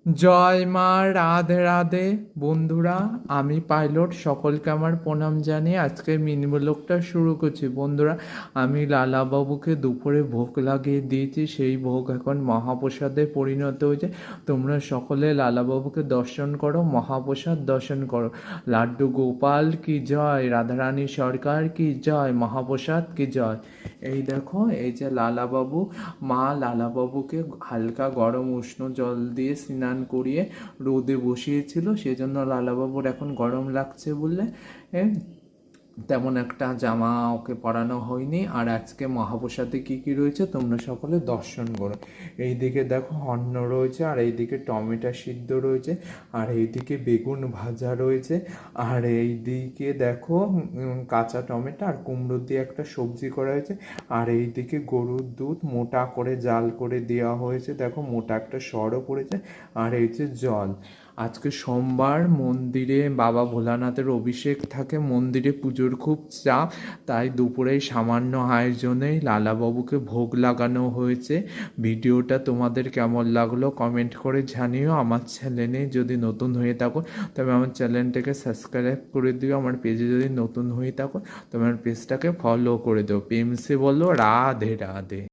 জয় মা, রাধে রাধে। বন্ধুরা, আমি পাইলট, সকলকে আমার প্রণাম জানিয়ে আজকে মিনি ব্লগটা শুরু করছি। বন্ধুরা, আমি লালাবাবুকে দুপুরে ভোগ লাগিয়ে দিয়েছি, সেই ভোগ এখন মহাপ্রসাদে পরিণত হয়েছে। তোমরা সকলে লালাবাবুকে দর্শন করো, মহাপ্রসাদ দর্শন করো। লাড্ডু গোপাল কি জয়, রাধারানী সরকার কি জয়, মহাপ্রসাদ কি জয়। এই দেখো, এই যে লালাবাবু, মা লালাবাবুকে হালকা গরম উষ্ণ জল দিয়ে স্নান করিয়ে রোদে বসিয়েছিল, সেজন্য লালাবাবুর এখন গরম লাগছে বলে তেমন একটা জামা ওকে পরানো হয়নি। আর আজকে মহাপ্রসাদে কী কী রয়েছে তোমরা সকলে দর্শন করো। এইদিকে দেখো অন্ন রয়েছে, আর এইদিকে টমেটো সিদ্ধ রয়েছে, আর এইদিকে বেগুন ভাজা রয়েছে, আর এইদিকে দেখো কাঁচা টমেটো আর কুমড়ো দিয়ে একটা সবজি করা হয়েছে, আর এইদিকে গরুর দুধ মোটা করে জাল করে দেওয়া হয়েছে, দেখো মোটা একটা সরও পড়েছে, আর এই যে জল। আজকে সোমবার, মন্দিরে বাবা ভোলানাথের অভিষেক থাকে, মন্দিরে পুজোর খুব চাপ, তাই দুপুরে সামান্য আয়োজনেই লালাবাবুকে ভোগ লাগানো হয়েছে। ভিডিওটা তোমাদের কেমন লাগলো কমেন্ট করে জানিও। আমার চ্যানেলে যদি নতুন হয়ে থাকো তবে আমার চ্যানেলটাকে সাবস্ক্রাইব করে দিও, আমার পেজে যদি নতুন হয়ে থাকো তবে আমার পেজটাকে ফলো করে দিও। প্রেমসে বলো রাধে রাধে।